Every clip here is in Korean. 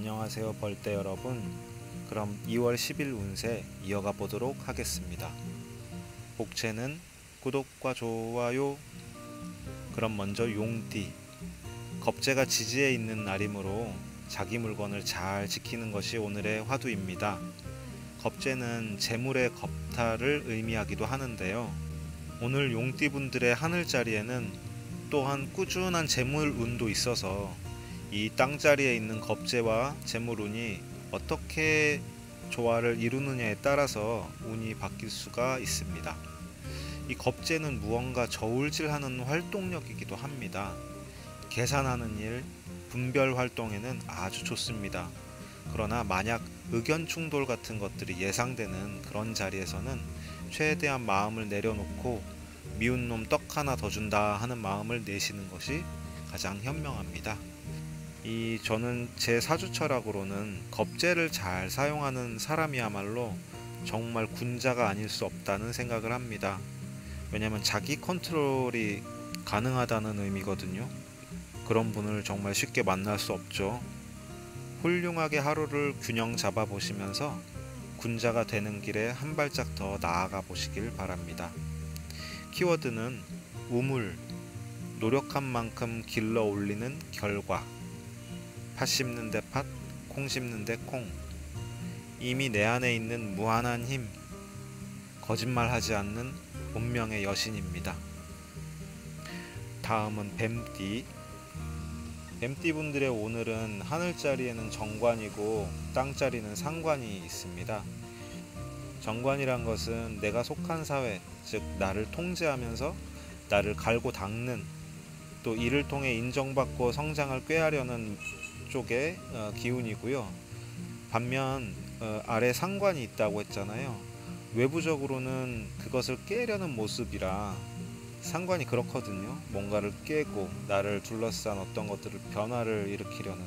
안녕하세요 벌떼 여러분. 그럼 2월 10일 운세 이어가 보도록 하겠습니다. 복채는 구독과 좋아요. 그럼 먼저 용띠. 겁재가 지지에 있는 날이므로 자기 물건을 잘 지키는 것이 오늘의 화두입니다. 겁재는 재물의 겁탈을 의미하기도 하는데요. 오늘 용띠분들의 하늘자리에는 또한 꾸준한 재물운도 있어서 이 땅자리에 있는 겁재와 재물운이 어떻게 조화를 이루느냐에 따라서 운이 바뀔 수가 있습니다. 이 겁재는 무언가 저울질하는 활동력이기도 합니다. 계산하는 일, 분별 활동에는 아주 좋습니다. 그러나 만약 의견 충돌 같은 것들이 예상되는 그런 자리에서는 최대한 마음을 내려놓고 미운 놈 떡 하나 더 준다 하는 마음을 내시는 것이 가장 현명합니다. 저는 제 사주철학으로는 겁재를 잘 사용하는 사람이야말로 정말 군자가 아닐 수 없다는 생각을 합니다. 왜냐하면 자기 컨트롤이 가능하다는 의미거든요. 그런 분을 정말 쉽게 만날 수 없죠. 훌륭하게 하루를 균형 잡아 보시면서 군자가 되는 길에 한 발짝 더 나아가 보시길 바랍니다. 키워드는 우물, 노력한 만큼 길러 올리는 결과, 팥 심는 데 팥, 콩 심는 데 콩. 이미 내 안에 있는 무한한 힘, 거짓말하지 않는 운명의 여신입니다. 다음은 뱀띠. 뱀띠 분들의 오늘은 하늘자리에는 정관이고 땅자리는 상관이 있습니다. 정관이란 것은 내가 속한 사회, 즉 나를 통제하면서 나를 갈고 닦는, 또 이를 통해 인정받고 성장을 꾀하려는 쪽의 기운이고요. 반면 아래 상관이 있다고 했잖아요. 외부적으로는 그것을 깨려는 모습이라 상관이 그렇거든요. 뭔가를 깨고 나를 둘러싼 어떤 것들을 변화를 일으키려는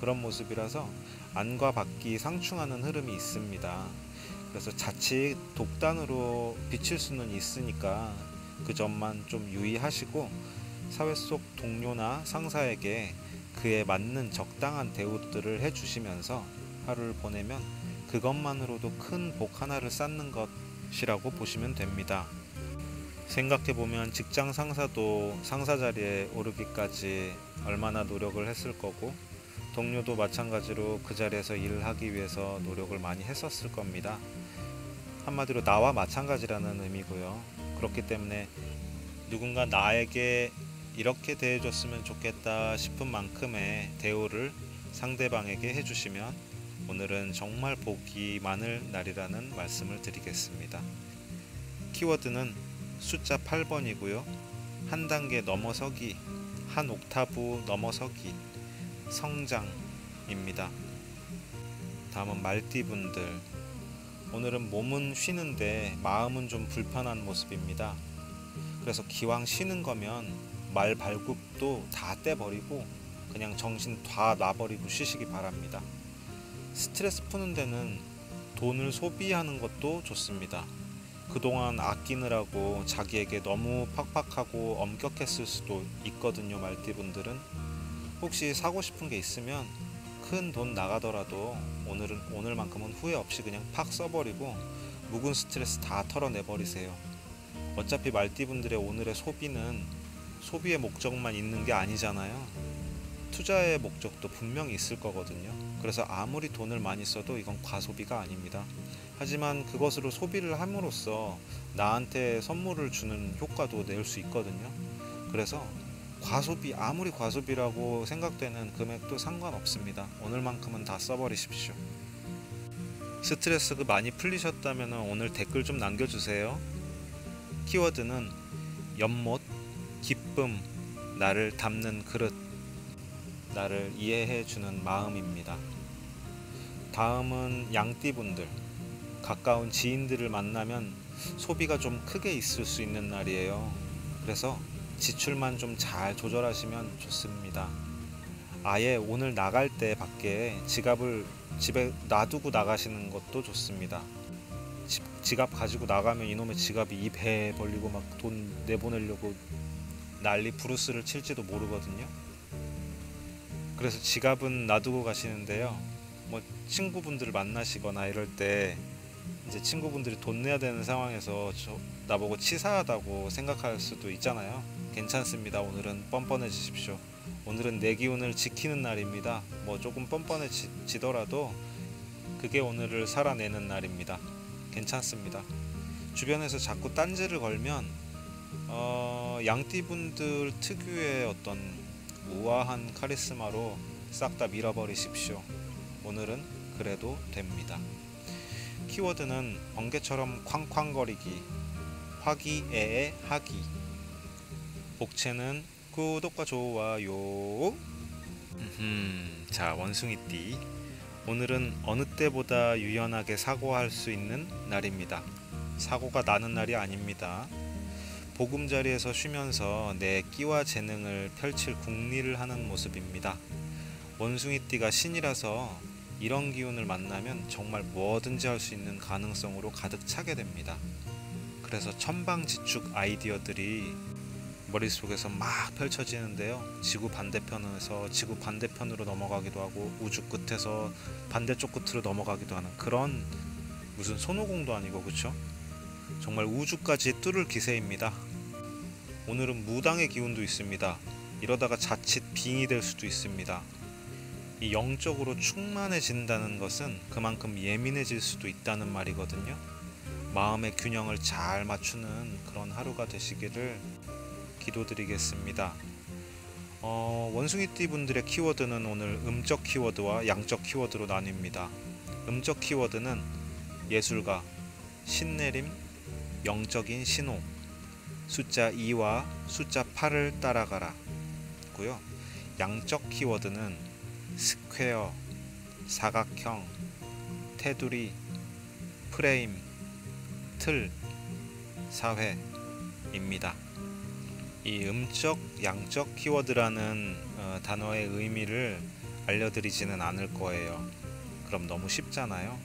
그런 모습이라서 안과 밖이 상충하는 흐름이 있습니다. 그래서 자칫 독단으로 비칠 수는 있으니까 그 점만 좀 유의하시고 사회 속 동료나 상사에게 그에 맞는 적당한 대우들을 해주시면서 하루를 보내면 그것만으로도 큰 복 하나를 쌓는 것이라고 보시면 됩니다. 생각해보면 직장 상사도 상사 자리에 오르기까지 얼마나 노력을 했을 거고, 동료도 마찬가지로 그 자리에서 일을 하기 위해서 노력을 많이 했었을 겁니다. 한마디로 나와 마찬가지라는 의미고요. 그렇기 때문에 누군가 나에게 이렇게 대해줬으면 좋겠다 싶은 만큼의 대우를 상대방에게 해주시면 오늘은 정말 복이 많을 날이라는 말씀을 드리겠습니다. 키워드는 숫자 8번이고요. 한 단계 넘어서기, 한 옥타브 넘어서기, 성장입니다. 다음은 말띠분들. 오늘은 몸은 쉬는데 마음은 좀 불편한 모습입니다. 그래서 기왕 쉬는 거면 말 발굽도 다 떼버리고 그냥 정신 다 놔버리고 쉬시기 바랍니다. 스트레스 푸는 데는 돈을 소비하는 것도 좋습니다. 그동안 아끼느라고 자기에게 너무 팍팍하고 엄격했을 수도 있거든요. 말띠분들은 혹시 사고 싶은 게 있으면 큰 돈 나가더라도 오늘만큼은 후회 없이 그냥 팍 써버리고 묵은 스트레스 다 털어내버리세요. 어차피 말띠분들의 오늘의 소비는 소비의 목적만 있는 게 아니잖아요. 투자의 목적도 분명히 있을 거거든요. 그래서 아무리 돈을 많이 써도 이건 과소비가 아닙니다. 하지만 그것으로 소비를 함으로써 나한테 선물을 주는 효과도 낼 수 있거든요. 그래서 아무리 과소비라고 생각되는 금액도 상관없습니다. 오늘만큼은 다 써버리십시오. 스트레스가 많이 풀리셨다면 오늘 댓글 좀 남겨주세요. 키워드는 연못, 기쁨, 나를 담는 그릇, 나를 이해해주는 마음입니다. 다음은 양띠분들. 가까운 지인들을 만나면 소비가 좀 크게 있을 수 있는 날이에요. 그래서 지출만 좀 잘 조절하시면 좋습니다. 아예 오늘 나갈 때 밖에 지갑을 집에 놔두고 나가시는 것도 좋습니다. 지갑 가지고 나가면 이놈의 지갑이 입 배 벌리고 막 돈 내보내려고 난리 부르스를 칠지도 모르거든요. 그래서 지갑은 놔두고 가시는데요. 뭐 친구분들을 만나시거나 이럴 때 이제 친구분들이 돈 내야 되는 상황에서 나보고 치사하다고 생각할 수도 있잖아요. 괜찮습니다. 오늘은 뻔뻔해지십시오. 오늘은 내 기운을 지키는 날입니다. 뭐 조금 뻔뻔해지더라도 그게 오늘을 살아내는 날입니다. 괜찮습니다. 주변에서 자꾸 딴지를 걸면 양띠분들 특유의 어떤 우아한 카리스마로 싹 다 밀어버리십시오. 오늘은 그래도 됩니다. 키워드는 번개처럼 쾅쾅거리기, 화기애애 하기. 복채는 구독과 좋아요. 자, 원숭이띠. 오늘은 어느 때보다 유연하게 사고할 수 있는 날입니다. 사고가 나는 날이 아닙니다. 보금자리에서 쉬면서 내 끼와 재능을 펼칠 궁리를 하는 모습입니다. 원숭이띠가 신이라서 이런 기운을 만나면 정말 뭐든지 할 수 있는 가능성으로 가득 차게 됩니다. 그래서 천방지축 아이디어들이 머릿속에서 막 펼쳐지는데요. 지구 반대편에서 지구 반대편으로 넘어가기도 하고 우주 끝에서 반대쪽 끝으로 넘어가기도 하는 그런, 무슨 손오공도 아니고, 그쵸? 정말 우주까지 뚫을 기세입니다. 오늘은 무당의 기운도 있습니다. 이러다가 자칫 빙이 될 수도 있습니다. 이 영적으로 충만해진다는 것은 그만큼 예민해질 수도 있다는 말이거든요. 마음의 균형을 잘 맞추는 그런 하루가 되시기를 기도드리겠습니다. 원숭이띠 분들의 키워드는 오늘 음적 키워드와 양적 키워드로 나뉩니다. 음적 키워드는 예술가, 신내림, 영적인 신호, 숫자 2와 숫자 8을 따라가라 고요. 양적 키워드는 스퀘어, 사각형, 테두리, 프레임, 틀, 사회입니다. 이 음적, 양적 키워드라는 단어의 의미를 알려드리지는 않을 거예요. 그럼 너무 쉽잖아요.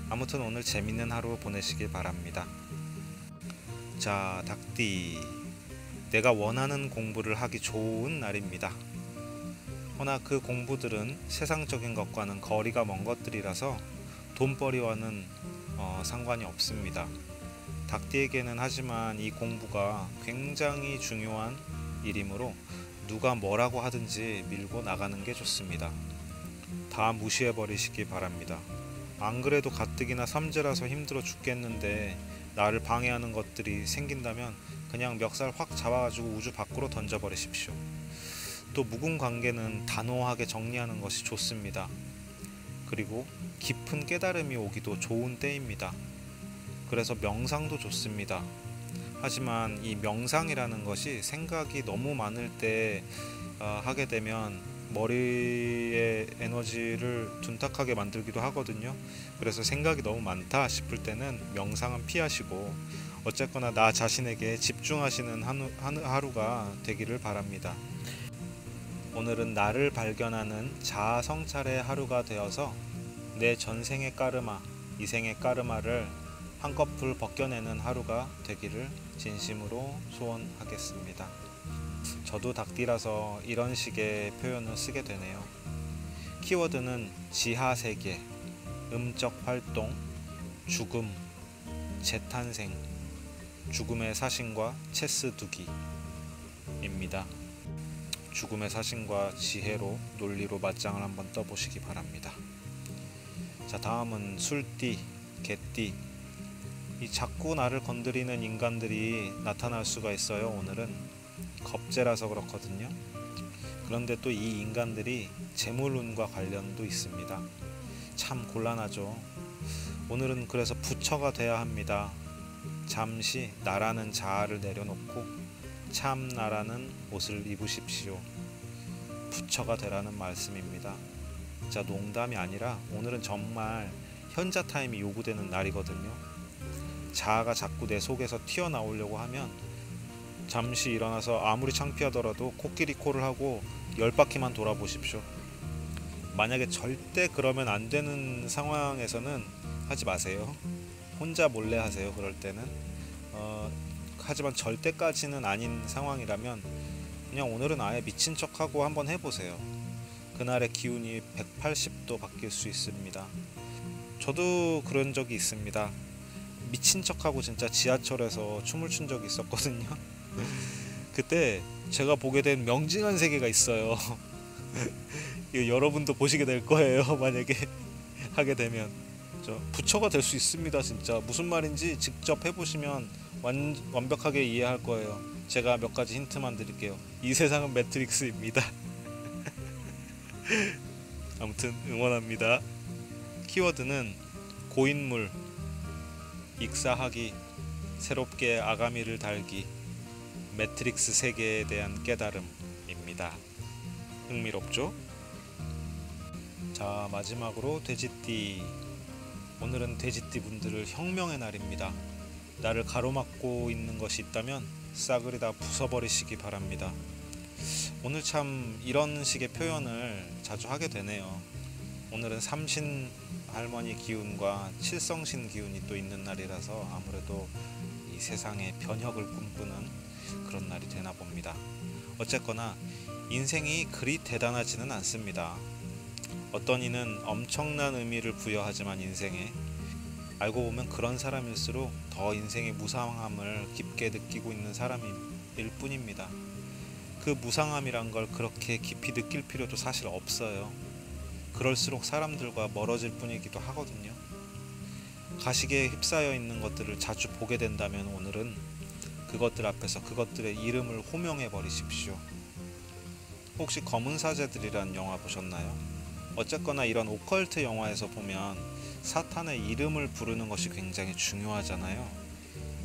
아무튼 오늘 재밌는 하루 보내시길 바랍니다. 자, 닭띠. 내가 원하는 공부를 하기 좋은 날입니다. 허나 그 공부들은 세상적인 것과는 거리가 먼 것들이라서 돈벌이와는 상관이 없습니다. 닭띠에게는 하지만 이 공부가 굉장히 중요한 일이므로 누가 뭐라고 하든지 밀고 나가는 게 좋습니다. 다 무시해 버리시기 바랍니다. 안 그래도 가뜩이나 삼재라서 힘들어 죽겠는데 나를 방해하는 것들이 생긴다면 그냥 멱살 확 잡아가지고 우주 밖으로 던져버리십시오. 또 묵은 관계는 단호하게 정리하는 것이 좋습니다. 그리고 깊은 깨달음이 오기도 좋은 때입니다. 그래서 명상도 좋습니다. 하지만 이 명상이라는 것이 생각이 너무 많을 때 하게 되면 머리의 에너지를 둔탁하게 만들기도 하거든요. 그래서 생각이 너무 많다 싶을 때는 명상은 피하시고 어쨌거나 나 자신에게 집중하시는 하루가 되기를 바랍니다. 오늘은 나를 발견하는 자아 성찰의 하루가 되어서 내 전생의 까르마, 이생의 까르마를 한꺼풀 벗겨내는 하루가 되기를 진심으로 소원하겠습니다. 저도 닭띠라서 이런 식의 표현을 쓰게 되네요. 키워드는 지하세계, 음적 활동, 죽음, 재탄생, 죽음의 사신과 체스 두기입니다. 죽음의 사신과 지혜로 논리로 맞짱을 한번 떠보시기 바랍니다. 자, 다음은 술띠, 개띠. 이 자꾸 나를 건드리는 인간들이 나타날 수가 있어요. 오늘은 겁재라서 그렇거든요. 그런데 또 이 인간들이 재물운과 관련도 있습니다. 참 곤란하죠. 오늘은 그래서 부처가 돼야 합니다. 잠시 나라는 자아를 내려놓고 참 나라는 옷을 입으십시오. 부처가 되라는 말씀입니다. 자, 농담이 아니라 오늘은 정말 현자 타임이 요구되는 날이거든요. 자아가 자꾸 내 속에서 튀어나오려고 하면 잠시 일어나서 아무리 창피하더라도 코끼리 코를 하고 10바퀴만 돌아보십시오. 만약에 절대 그러면 안 되는 상황에서는 하지 마세요. 혼자 몰래 하세요. 그럴 때는 하지만 절대까지는 아닌 상황이라면 그냥 오늘은 아예 미친 척하고 한번 해보세요. 그날의 기운이 180도 바뀔 수 있습니다. 저도 그런 적이 있습니다. 미친 척하고 진짜 지하철에서 춤을 춘 적이 있었거든요. 그때 제가 보게 된 명징한 세계가 있어요. 이거 여러분도 보시게 될 거예요. 만약에 하게 되면 부처가 될 수 있습니다. 진짜 무슨 말인지 직접 해보시면 완벽하게 이해할 거예요. 제가 몇 가지 힌트만 드릴게요. 이 세상은 매트릭스입니다. 아무튼 응원합니다. 키워드는 고인물, 익사하기, 새롭게 아가미를 달기, 매트릭스 세계에 대한 깨달음입니다. 흥미롭죠? 자, 마지막으로 돼지띠. 오늘은 돼지띠 분들을 혁명의 날입니다. 나를 가로막고 있는 것이 있다면 싸그리 다 부숴버리시기 바랍니다. 오늘 참 이런 식의 표현을 자주 하게 되네요. 오늘은 삼신 할머니 기운과 칠성신 기운이 또 있는 날이라서 아무래도 이 세상의 변혁을 꿈꾸는 그런 날이 되나 봅니다. 어쨌거나 인생이 그리 대단하지는 않습니다. 어떤 이는 엄청난 의미를 부여하지만 인생에, 알고 보면 그런 사람일수록 더 인생의 무상함을 깊게 느끼고 있는 사람일 뿐입니다. 그 무상함이란 걸 그렇게 깊이 느낄 필요도 사실 없어요. 그럴수록 사람들과 멀어질 뿐이기도 하거든요. 가시게에 휩싸여 있는 것들을 자주 보게 된다면 오늘은 그것들 앞에서 그것들의 이름을 호명해 버리십시오. 혹시 검은 사제들이란 영화 보셨나요? 어쨌거나 이런 오컬트 영화에서 보면 사탄의 이름을 부르는 것이 굉장히 중요하잖아요.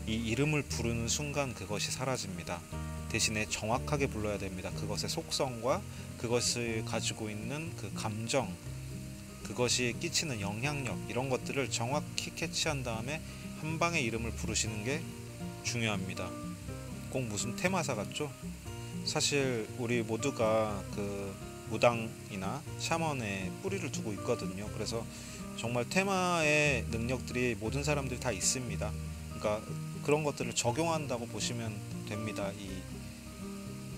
이 이름을 부르는 순간 그것이 사라집니다. 대신에 정확하게 불러야 됩니다. 그것의 속성과 그것을 가지고 있는 그 감정, 그것이 끼치는 영향력, 이런 것들을 정확히 캐치한 다음에 한 방에 이름을 부르시는 게 중요합니다. 꼭 무슨 테마사 같죠? 사실 우리 모두가 그 무당이나 샤먼에 뿌리를 두고 있거든요. 그래서 정말 테마의 능력들이 모든 사람들이 다 있습니다. 그러니까 그런 것들을 적용한다고 보시면 됩니다. 이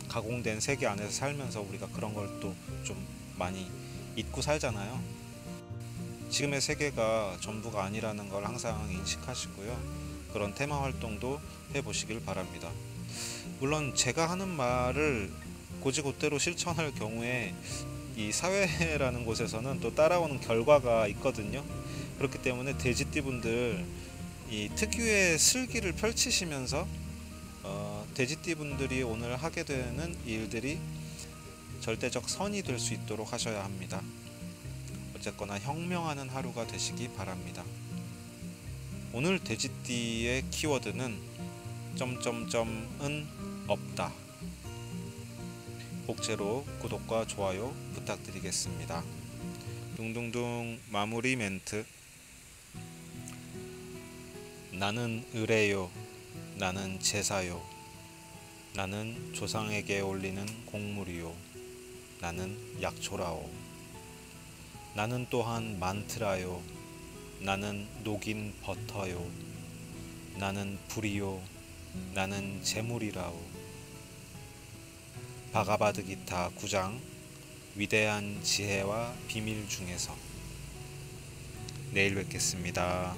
가공된 세계 안에서 살면서 우리가 그런 걸 또 좀 많이 잊고 살잖아요. 지금의 세계가 전부가 아니라는 걸 항상 인식하시고요. 그런 테마 활동도 해보시길 바랍니다. 물론 제가 하는 말을 곧이곧대로 실천할 경우에 이 사회라는 곳에서는 또 따라오는 결과가 있거든요. 그렇기 때문에 돼지띠 분들 이 특유의 슬기를 펼치시면서 돼지띠 분들이 오늘 하게 되는 일들이 절대적 선이 될 수 있도록 하셔야 합니다. 어쨌거나 혁명하는 하루가 되시기 바랍니다. 오늘 돼지띠의 키워드는 점점점은 없다. 복제로 구독과 좋아요 부탁드리겠습니다. 둥둥둥 마무리 멘트. 나는 의뢰요. 나는 제사요. 나는 조상에게 올리는 곡물이요. 나는 약초라오. 나는 또한 만트라요. 나는 녹인 버터요. 나는 불이요. 나는 재물이라오. 바가바드기타 9장 위대한 지혜와 비밀 중에서. 내일 뵙겠습니다.